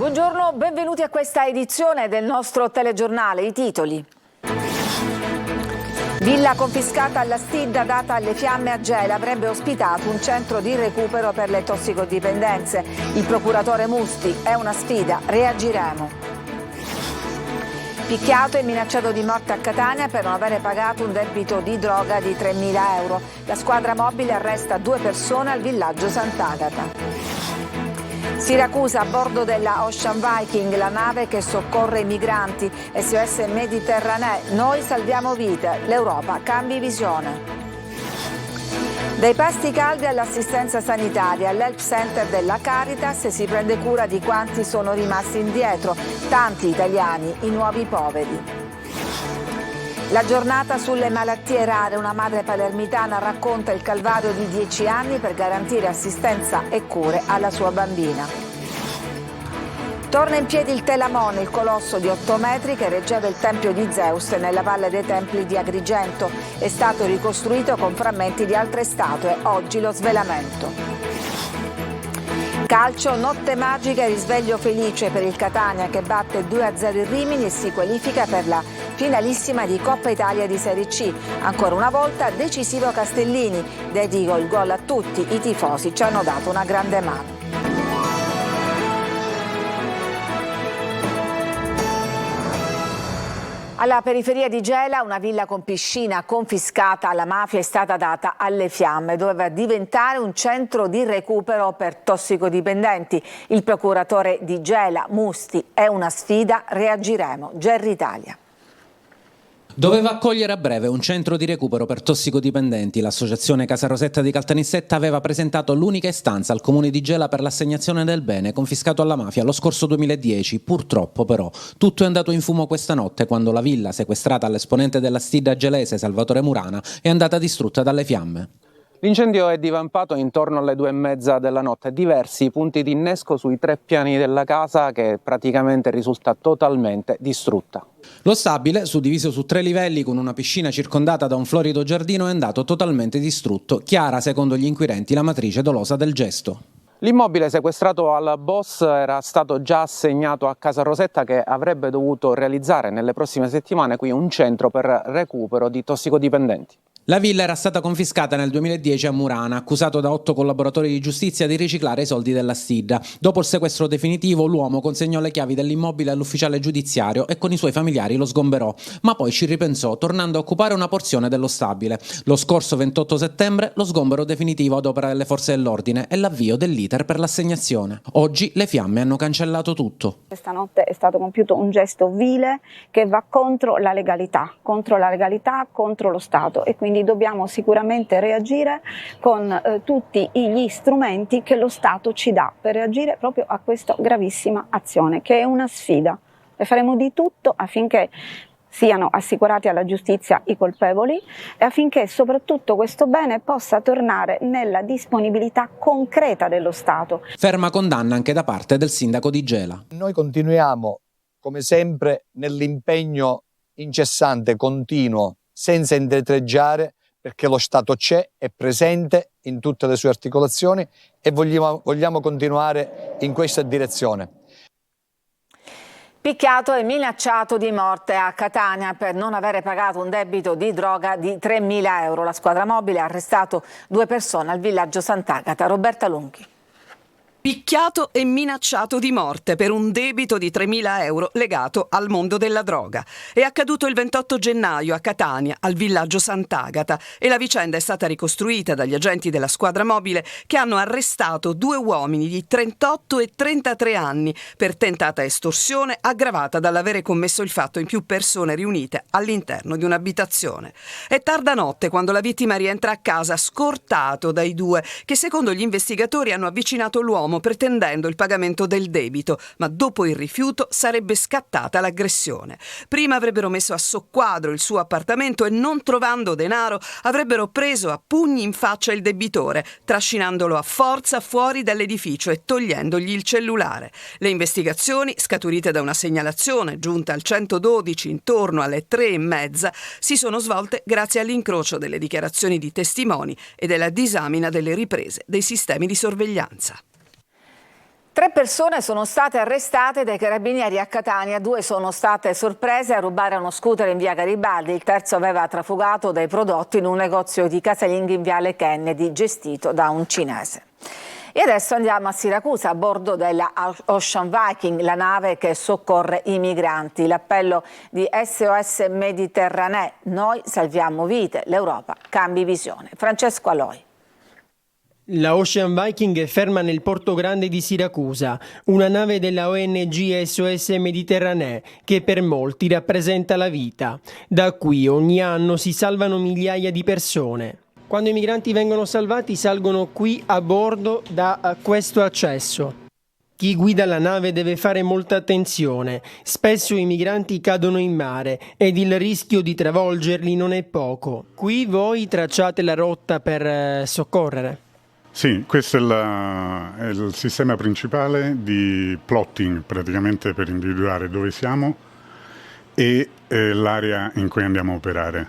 Buongiorno, benvenuti a questa edizione del nostro telegiornale. I titoli. Villa confiscata alla Stidda data alle fiamme a Gela avrebbe ospitato un centro di recupero per le tossicodipendenze. Il procuratore Musti: è una sfida, reagiremo. Picchiato e minacciato di morte a Catania per non avere pagato un debito di droga di 3.000 euro. La squadra mobile arresta 2 persone al villaggio Sant'Agata. Siracusa, a bordo della Ocean Viking, la nave che soccorre i migranti. SOS Mediterranee, noi salviamo vite, l'Europa cambi visione. Dai pasti caldi all'assistenza sanitaria, all'Help Center della Caritas si prende cura di quanti sono rimasti indietro, tanti italiani, i nuovi poveri. La giornata sulle malattie rare, una madre palermitana racconta il calvario di 10 anni per garantire assistenza e cure alla sua bambina. Torna in piedi il Telamone, il colosso di 8 metri che reggeva il tempio di Zeus nella Valle dei Templi di Agrigento. È stato ricostruito con frammenti di altre statue, oggi lo svelamento. Calcio, notte magica e risveglio felice per il Catania che batte 2-0 il Rimini e si qualifica per la finalissima di Coppa Italia di Serie C. Ancora una volta decisivo Castellini, dedico il gol a tutti i tifosi, ci hanno dato una grande mano. Alla periferia di Gela, una villa con piscina confiscata alla mafia è stata data alle fiamme. Doveva diventare un centro di recupero per tossicodipendenti. Il procuratore di Gela, Musti: è una sfida, reagiremo. Gerry Italia. Doveva accogliere a breve un centro di recupero per tossicodipendenti. L'associazione Casa Rosetta di Caltanissetta aveva presentato l'unica istanza al comune di Gela per l'assegnazione del bene confiscato alla mafia lo scorso 2010. Purtroppo però tutto è andato in fumo questa notte quando la villa, sequestrata all'esponente della Stidda gelese Salvatore Murana, è andata distrutta dalle fiamme. L'incendio è divampato intorno alle 2:30 della notte. Diversi punti di innesco sui 3 piani della casa che praticamente risulta totalmente distrutta. Lo stabile, suddiviso su 3 livelli con una piscina circondata da un florido giardino, è andato totalmente distrutto. Chiara, secondo gli inquirenti, la matrice dolosa del gesto. L'immobile sequestrato al boss era stato già assegnato a Casa Rosetta, che avrebbe dovuto realizzare nelle prossime settimane qui un centro per recupero di tossicodipendenti. La villa era stata confiscata nel 2010 a Murana, accusato da 8 collaboratori di giustizia di riciclare i soldi della Stidda. Dopo il sequestro definitivo, l'uomo consegnò le chiavi dell'immobile all'ufficiale giudiziario e con i suoi familiari lo sgomberò, ma poi ci ripensò tornando a occupare una porzione dello stabile. Lo scorso 28 settembre lo sgombero definitivo ad opera delle forze dell'ordine e l'avvio dell'iter per l'assegnazione. Oggi le fiamme hanno cancellato tutto. Questa notte è stato compiuto un gesto vile che va contro la legalità, contro lo Stato, e quindi dobbiamo sicuramente reagire con tutti gli strumenti che lo Stato ci dà per reagire proprio a questa gravissima azione, che è una sfida. E faremo di tutto affinché siano assicurati alla giustizia i colpevoli e affinché soprattutto questo bene possa tornare nella disponibilità concreta dello Stato. Ferma condanna anche da parte del sindaco di Gela. Noi continuiamo, come sempre, nell'impegno incessante, continuo, senza indietreggiare, perché lo Stato c'è, è presente in tutte le sue articolazioni e vogliamo continuare in questa direzione. Picchiato e minacciato di morte a Catania per non avere pagato un debito di droga di 3.000 euro. La squadra mobile ha arrestato 2 persone al villaggio Sant'Agata. Roberta Lunghi. Picchiato e minacciato di morte per un debito di 3.000 euro legato al mondo della droga. È accaduto il 28 gennaio a Catania, al villaggio Sant'Agata, e la vicenda è stata ricostruita dagli agenti della squadra mobile che hanno arrestato 2 uomini di 38 e 33 anni per tentata estorsione aggravata dall'avere commesso il fatto in più persone riunite all'interno di un'abitazione. È tarda notte quando la vittima rientra a casa scortato dai 2 che, secondo gli investigatori, hanno avvicinato l'uomo pretendendo il pagamento del debito, ma dopo il rifiuto sarebbe scattata l'aggressione. Prima avrebbero messo a soqquadro il suo appartamento e, non trovando denaro, avrebbero preso a pugni in faccia il debitore, trascinandolo a forza fuori dall'edificio e togliendogli il cellulare. Le investigazioni, scaturite da una segnalazione giunta al 112 intorno alle 3:30, si sono svolte grazie all'incrocio delle dichiarazioni di testimoni e della disamina delle riprese dei sistemi di sorveglianza. 3 persone sono state arrestate dai carabinieri a Catania, 2 sono state sorprese a rubare uno scooter in via Garibaldi, il terzo aveva trafugato dei prodotti in un negozio di casalinghi in viale Kennedy gestito da un cinese. E adesso andiamo a Siracusa a bordo della Ocean Viking, la nave che soccorre i migranti. L'appello di SOS Mediterranee, noi salviamo vite, l'Europa cambi visione. Francesco Aloi. La Ocean Viking è ferma nel porto grande di Siracusa, una nave della ONG SOS Mediterranee che per molti rappresenta la vita. Da qui ogni anno si salvano migliaia di persone. Quando i migranti vengono salvati salgono qui a bordo da questo accesso. Chi guida la nave deve fare molta attenzione. Spesso i migranti cadono in mare ed il rischio di travolgerli non è poco. Qui voi tracciate la rotta per soccorrere. Sì, questo è il sistema principale di plotting, praticamente per individuare dove siamo e l'area in cui andiamo a operare.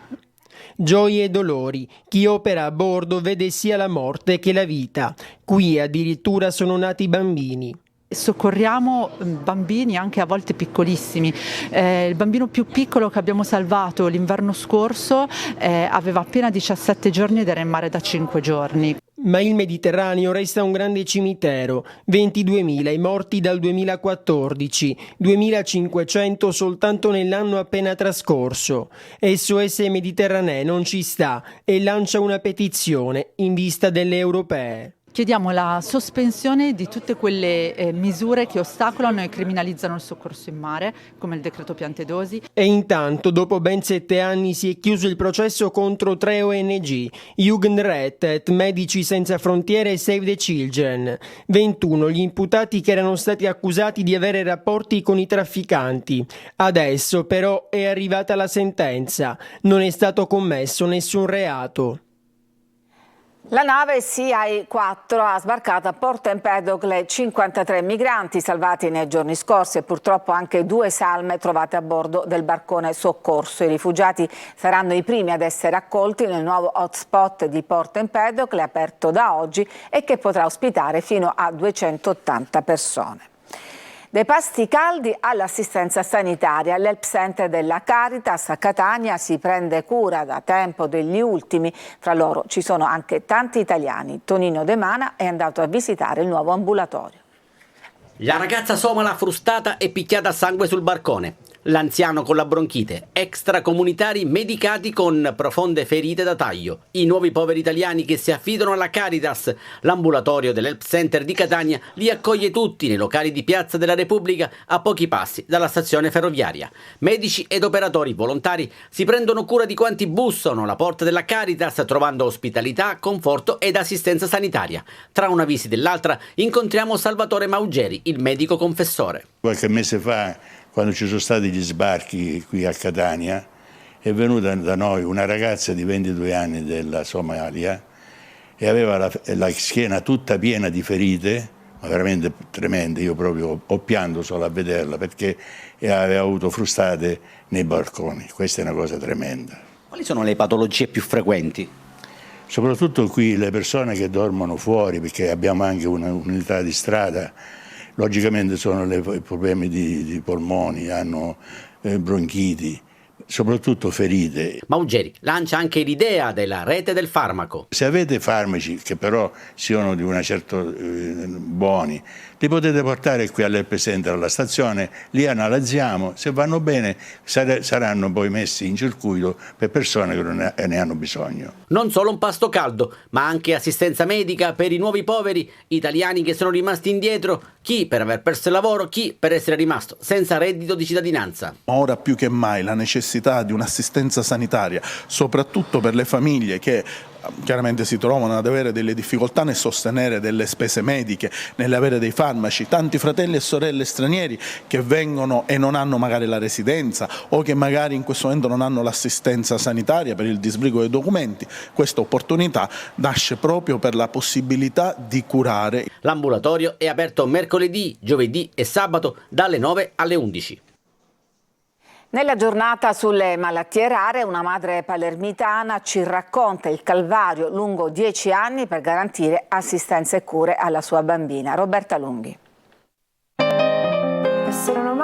Gioie e dolori. Chi opera a bordo vede sia la morte che la vita. Qui addirittura sono nati bambini. Soccorriamo bambini anche a volte piccolissimi. Il bambino più piccolo che abbiamo salvato l'inverno scorso aveva appena 17 giorni ed era in mare da 5 giorni. Ma il Mediterraneo resta un grande cimitero, 22.000 i morti dal 2014, 2.500 soltanto nell'anno appena trascorso. SOS Mediterranee non ci sta e lancia una petizione in vista delle europee. Chiediamo la sospensione di tutte quelle misure che ostacolano e criminalizzano il soccorso in mare, come il decreto piantedosi. E intanto, dopo ben 7 anni, si è chiuso il processo contro 3 ONG, Jugendrettet, Medici Senza Frontiere e Save the Children. 21 gli imputati che erano stati accusati di avere rapporti con i trafficanti. Adesso però è arrivata la sentenza. Non è stato commesso nessun reato. La nave CI-4 ha sbarcato a Porto Empedocle 53 migranti salvati nei giorni scorsi e purtroppo anche 2 salme trovate a bordo del barcone soccorso. I rifugiati saranno i primi ad essere accolti nel nuovo hotspot di Porto Empedocle aperto da oggi e che potrà ospitare fino a 280 persone. Dai pasti caldi all'assistenza sanitaria, l'Help Center della Caritas a Catania si prende cura da tempo degli ultimi, fra loro ci sono anche tanti italiani. Tonino De Mana è andato a visitare il nuovo ambulatorio. La ragazza somala frustata e picchiata a sangue sul barcone. L'anziano con la bronchite, extracomunitari medicati con profonde ferite da taglio, i nuovi poveri italiani che si affidano alla Caritas. L'ambulatorio dell'Help Center di Catania li accoglie tutti nei locali di Piazza della Repubblica a pochi passi dalla stazione ferroviaria. Medici ed operatori volontari si prendono cura di quanti bussano alla porta della Caritas trovando ospitalità, conforto ed assistenza sanitaria. Tra una visita e l'altra incontriamo Salvatore Maugeri, il medico confessore. Qualche mese fa, quando ci sono stati gli sbarchi qui a Catania, è venuta da noi una ragazza di 22 anni della Somalia e aveva la schiena tutta piena di ferite, ma veramente tremende. Io proprio ho pianto solo a vederla perché aveva avuto frustate nei balconi. Questa è una cosa tremenda. Quali sono le patologie più frequenti? Soprattutto qui le persone che dormono fuori, perché abbiamo anche un'unità di strada. Logicamente sono i problemi di polmoni, hanno bronchiti, soprattutto ferite. Maugeri lancia anche l'idea della rete del farmaco. Se avete farmaci che però siano di una certa buoni, li potete portare qui all'Help Center alla stazione, li analizziamo, se vanno bene saranno poi messi in circuito per persone che ne hanno bisogno. Non solo un pasto caldo, ma anche assistenza medica per i nuovi poveri, italiani che sono rimasti indietro, chi per aver perso il lavoro, chi per essere rimasto senza reddito di cittadinanza. Ora più che mai la necessità di un'assistenza sanitaria, soprattutto per le famiglie che chiaramente si trovano ad avere delle difficoltà nel sostenere delle spese mediche, nell'avere dei farmaci, tanti fratelli e sorelle stranieri che vengono e non hanno magari la residenza o che magari in questo momento non hanno l'assistenza sanitaria per il disbrigo dei documenti. Questa opportunità nasce proprio per la possibilità di curare. L'ambulatorio è aperto mercoledì, giovedì e sabato dalle 9 alle 11. Nella giornata sulle malattie rare, una madre palermitana ci racconta il calvario lungo 10 anni per garantire assistenza e cure alla sua bambina. Roberta Lunghi.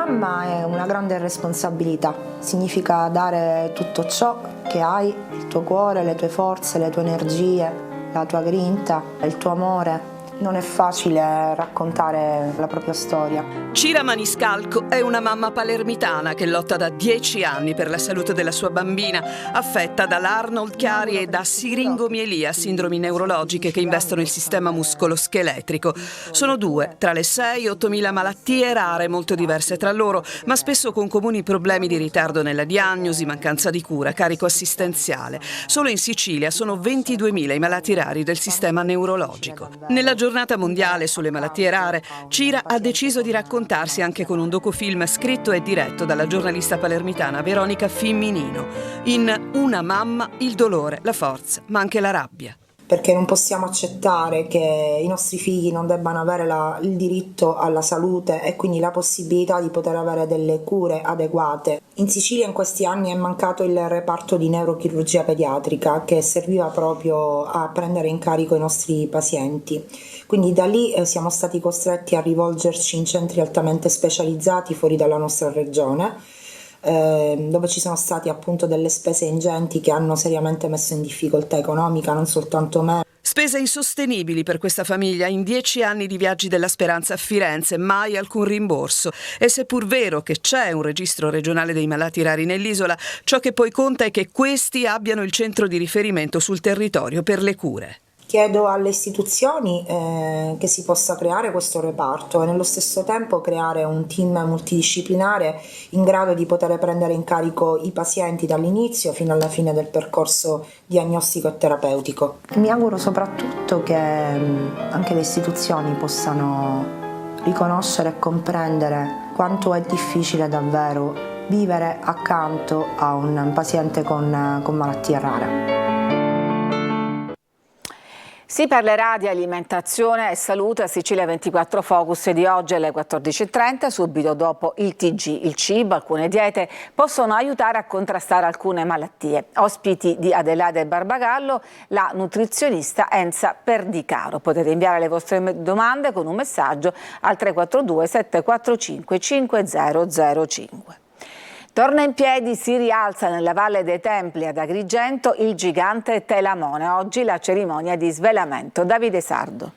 mamma è una grande responsabilità, significa dare tutto ciò che hai, il tuo cuore, le tue forze, le tue energie, la tua grinta, il tuo amore. Non è facile raccontare la propria storia. Cira Maniscalco è una mamma palermitana che lotta da 10 anni per la salute della sua bambina, affetta dall'Arnold Chiari e da siringomielia, sindromi neurologiche che investono il sistema muscolo-scheletrico. Sono 2 tra le 6-8.000 malattie rare, molto diverse tra loro, ma spesso con comuni problemi di ritardo nella diagnosi, mancanza di cura, carico assistenziale. Solo in Sicilia sono 22.000 i malati rari del sistema neurologico. Nella giornata mondiale sulle malattie rare, Cira ha deciso di raccontarsi anche con un docufilm scritto e diretto dalla giornalista palermitana Veronica Fiminino. In Una mamma, il dolore, la forza, ma anche la rabbia. Perché non possiamo accettare che i nostri figli non debbano avere il diritto alla salute e quindi la possibilità di poter avere delle cure adeguate. In Sicilia in questi anni è mancato il reparto di neurochirurgia pediatrica che serviva proprio a prendere in carico i nostri pazienti. Quindi da lì siamo stati costretti a rivolgerci in centri altamente specializzati fuori dalla nostra regione, dove ci sono stati appunto delle spese ingenti che hanno seriamente messo in difficoltà economica non soltanto me. Spese insostenibili per questa famiglia in 10 anni di viaggi della speranza a Firenze, mai alcun rimborso. E seppur vero che c'è un registro regionale dei malati rari nell'isola, ciò che poi conta è che questi abbiano il centro di riferimento sul territorio per le cure. Chiedo alle istituzioni che si possa creare questo reparto e nello stesso tempo creare un team multidisciplinare in grado di poter prendere in carico i pazienti dall'inizio fino alla fine del percorso diagnostico e terapeutico. Mi auguro soprattutto che anche le istituzioni possano riconoscere e comprendere quanto è difficile davvero vivere accanto a un paziente con malattie rare. Si parlerà di alimentazione e salute a Sicilia 24 Focus di oggi alle 14.30, subito dopo il TG. Il cibo, alcune diete possono aiutare a contrastare alcune malattie. Ospiti di Adelaide Barbagallo, la nutrizionista Enza Perdicaro. Potete inviare le vostre domande con un messaggio al 342 745 5005. Torna in piedi, si rialza nella Valle dei Templi ad Agrigento il gigante Telamone. Oggi la cerimonia di svelamento. Davide Sardo.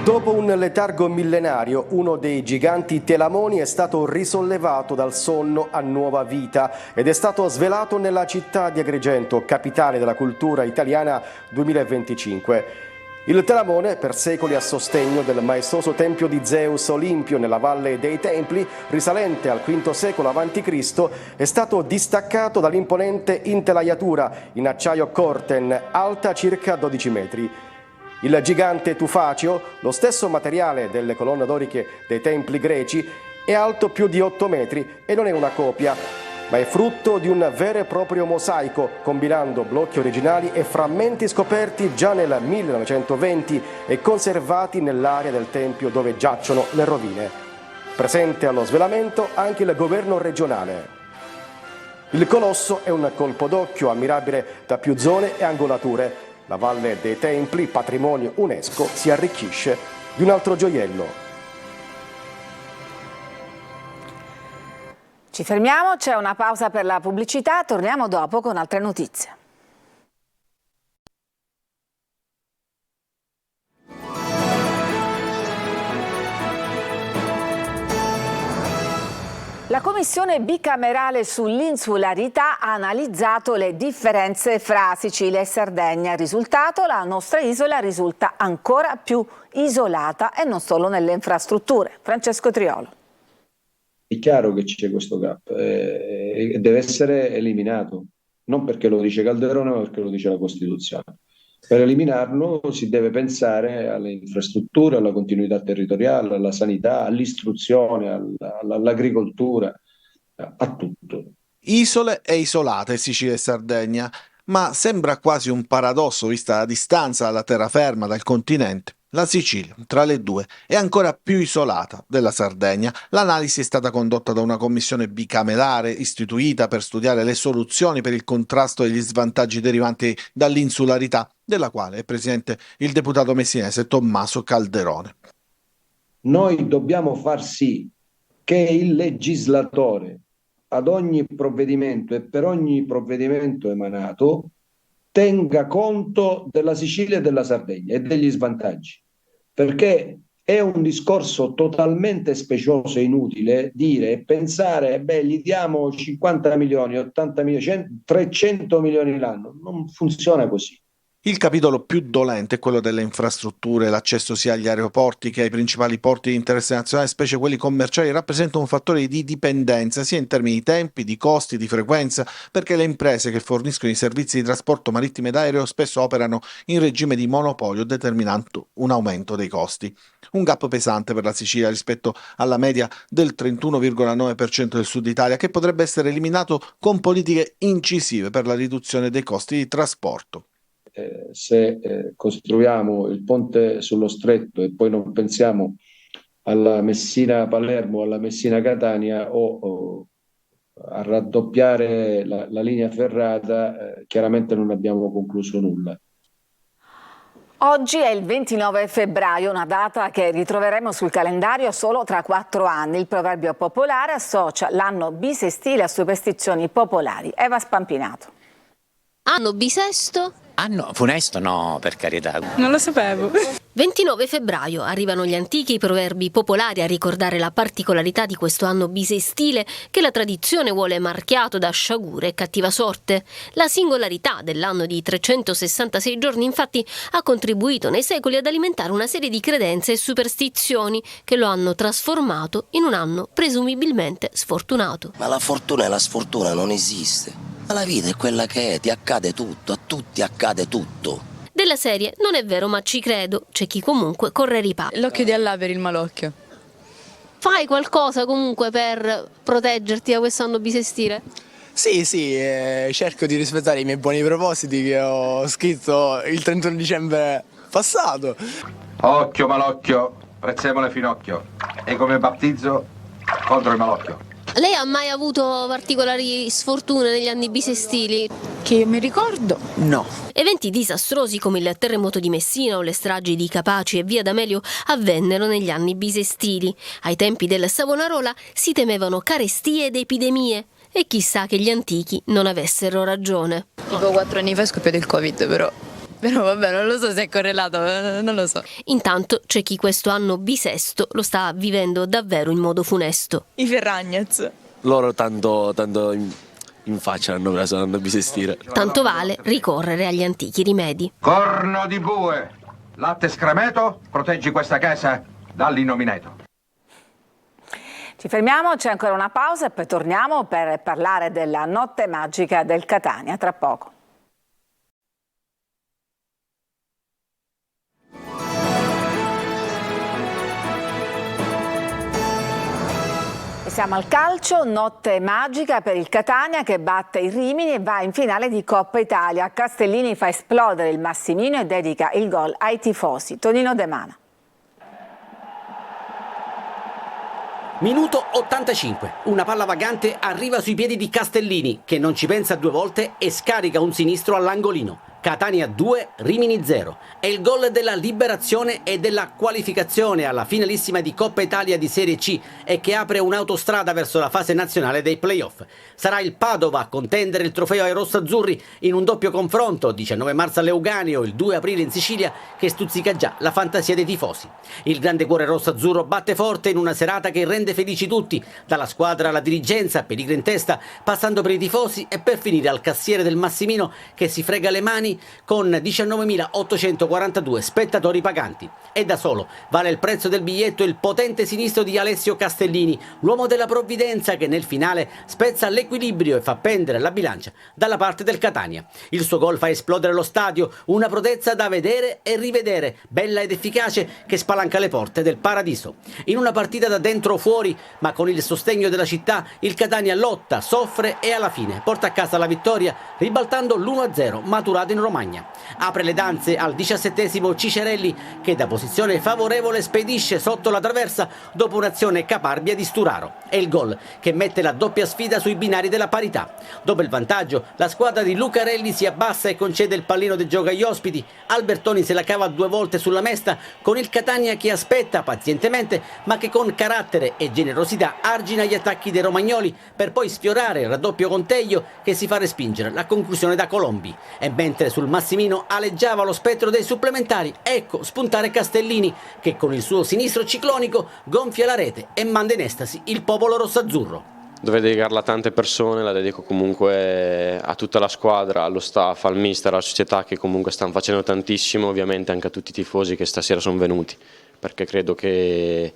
Dopo un letargo millenario, uno dei giganti Telamoni è stato risollevato dal sonno a nuova vita ed è stato svelato nella città di Agrigento, capitale della cultura italiana 2025. Il Telamone, per secoli a sostegno del maestoso tempio di Zeus Olimpio nella Valle dei Templi, risalente al V secolo a.C., è stato distaccato dall'imponente intelaiatura in acciaio Corten, alta circa 12 metri. Il gigante tufaceo, lo stesso materiale delle colonne doriche dei templi greci, è alto più di 8 metri e non è una copia, ma è frutto di un vero e proprio mosaico, combinando blocchi originali e frammenti scoperti già nel 1920 e conservati nell'area del tempio dove giacciono le rovine. Presente allo svelamento anche il governo regionale. Il colosso è un colpo d'occhio ammirabile da più zone e angolature. La Valle dei Templi, patrimonio UNESCO, si arricchisce di un altro gioiello. Ci fermiamo, c'è una pausa per la pubblicità, torniamo dopo con altre notizie. La commissione bicamerale sull'insularità ha analizzato le differenze fra Sicilia e Sardegna. Il risultato: la nostra isola risulta ancora più isolata e non solo nelle infrastrutture. Francesco Triolo. È chiaro che c'è questo gap e deve essere eliminato, non perché lo dice Calderone, ma perché lo dice la Costituzione. Per eliminarlo si deve pensare alle infrastrutture, alla continuità territoriale, alla sanità, all'istruzione, all'agricoltura, a tutto. Isole e isolate Sicilia e Sardegna, ma sembra quasi un paradosso vista la distanza dalla terraferma, dal continente. La Sicilia, tra le due, è ancora più isolata della Sardegna. L'analisi è stata condotta da una commissione bicamerale istituita per studiare le soluzioni per il contrasto degli svantaggi derivanti dall'insularità, della quale è presidente il deputato messinese Tommaso Calderone. Noi dobbiamo far sì che il legislatore ad ogni provvedimento e per ogni provvedimento emanato tenga conto della Sicilia e della Sardegna e degli svantaggi, perché è un discorso totalmente specioso e inutile dire e pensare, gli diamo 50 milioni, 80 milioni, 300 milioni l'anno. Non funziona così. Il capitolo più dolente è quello delle infrastrutture. L'accesso sia agli aeroporti che ai principali porti di interesse nazionale, specie quelli commerciali, rappresenta un fattore di dipendenza sia in termini di tempi, di costi, di frequenza, perché le imprese che forniscono i servizi di trasporto marittimo ed aereo spesso operano in regime di monopolio, determinando un aumento dei costi. Un gap pesante per la Sicilia rispetto alla media del 31,9% del Sud Italia, che potrebbe essere eliminato con politiche incisive per la riduzione dei costi di trasporto. Se costruiamo il ponte sullo Stretto e poi non pensiamo alla Messina-Palermo, alla Messina-Catania o a raddoppiare la linea ferrata, chiaramente non abbiamo concluso nulla. Oggi è il 29 febbraio, una data che ritroveremo sul calendario solo tra 4 anni. Il proverbio popolare associa l'anno bisestile a superstizioni popolari. Eva Spampinato. Anno bisesto? Anno funesto no, per carità. Non lo sapevo. 29 febbraio arrivano gli antichi proverbi popolari a ricordare la particolarità di questo anno bisestile che la tradizione vuole marchiato da sciagure e cattiva sorte. La singolarità dell'anno di 366 giorni infatti ha contribuito nei secoli ad alimentare una serie di credenze e superstizioni che lo hanno trasformato in un anno presumibilmente sfortunato. Ma la fortuna e la sfortuna non esiste. Ma la vita è quella che è, ti accade tutto, a tutti accade tutto. Della serie non è vero ma ci credo, c'è chi comunque corre riparo. L'occhio di Allah per il malocchio. Fai qualcosa comunque per proteggerti da quest'anno bisestile? Sì, cerco di rispettare i miei buoni propositi che ho scritto il 31 dicembre passato. Occhio malocchio, prezzemolo finocchio. E come battizzo contro il malocchio. Lei ha mai avuto particolari sfortune negli anni bisestili? Che io mi ricordo, no. Eventi disastrosi come il terremoto di Messina o le stragi di Capaci e Via D'Amelio avvennero negli anni bisestili. Ai tempi del Savonarola si temevano carestie ed epidemie e chissà che gli antichi non avessero ragione. Tipo 4 anni fa è scoppiato il Covid però vabbè, non lo so se è correlato, non lo so. Intanto c'è chi questo anno bisesto lo sta vivendo davvero in modo funesto. I Ferragnez. Loro tanto in faccia hanno preso l'anno bisestile. Tanto vale ricorrere agli antichi rimedi. Corno di bue, latte scremeto, proteggi questa casa dall'innomineto. Ci fermiamo, c'è ancora una pausa e poi torniamo per parlare della notte magica del Catania, tra poco. Siamo al calcio, notte magica per il Catania che batte il Rimini e va in finale di Coppa Italia. Castellini fa esplodere il Massimino e dedica il gol ai tifosi. Tonino De Mana. Minuto 85, una palla vagante arriva sui piedi di Castellini che non ci pensa 2 volte e scarica un sinistro all'angolino. Catania 2, Rimini 0. È il gol della liberazione e della qualificazione alla finalissima di Coppa Italia di Serie C e che apre un'autostrada verso la fase nazionale dei playoff. Sarà il Padova a contendere il trofeo ai rossazzurri in un doppio confronto, 19 marzo a Leuganeo, il 2 aprile in Sicilia, che stuzzica già la fantasia dei tifosi. Il grande cuore rossazzurro batte forte in una serata che rende felici tutti, dalla squadra alla dirigenza, Pellegrini in testa, passando per i tifosi e per finire al cassiere del Massimino che si frega le mani con 19.842 spettatori paganti. E da solo vale il prezzo del biglietto il potente sinistro di Alessio Castellini, l'uomo della provvidenza che nel finale spezza l'equilibrio e fa pendere la bilancia dalla parte del Catania. Il suo gol fa esplodere lo stadio, una prodezza da vedere e rivedere, bella ed efficace che spalanca le porte del paradiso. In una partita da dentro o fuori, ma con il sostegno della città, il Catania lotta, soffre e alla fine porta a casa la vittoria ribaltando l'1-0 maturato in Romagna. Apre le danze al 17° Cicerelli, che da posizione favorevole spedisce sotto la traversa dopo un'azione caparbia di Sturaro. È il gol che mette la doppia sfida sui binari della parità. Dopo il vantaggio, la squadra di Lucarelli si abbassa e concede il pallino del gioco agli ospiti. Albertoni se la cava 2 volte sulla mesta, con il Catania che aspetta pazientemente, ma che con carattere e generosità argina gli attacchi dei romagnoli, per poi sfiorare il raddoppio con Teglio, che si fa respingere la conclusione da Colombi. E mentre sul Massimino aleggiava lo spettro dei supplementari, ecco spuntare Castellini, che con il suo sinistro ciclonico gonfia la rete e manda in estasi il popolo rossazzurro. Dovrei dedicarla a tante persone, la dedico comunque a tutta la squadra, allo staff, al mister, alla società, che comunque stanno facendo tantissimo, ovviamente anche a tutti i tifosi che stasera sono venuti, perché credo che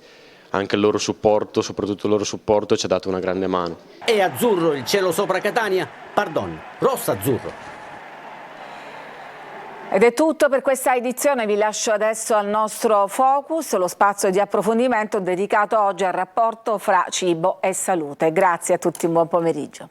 anche il loro supporto, soprattutto il loro supporto, ci ha dato una grande mano. E azzurro il cielo sopra Catania, pardon, rosso-azzurro. Ed è tutto per questa edizione, vi lascio adesso al nostro focus, lo spazio di approfondimento dedicato oggi al rapporto fra cibo e salute. Grazie a tutti, un buon pomeriggio.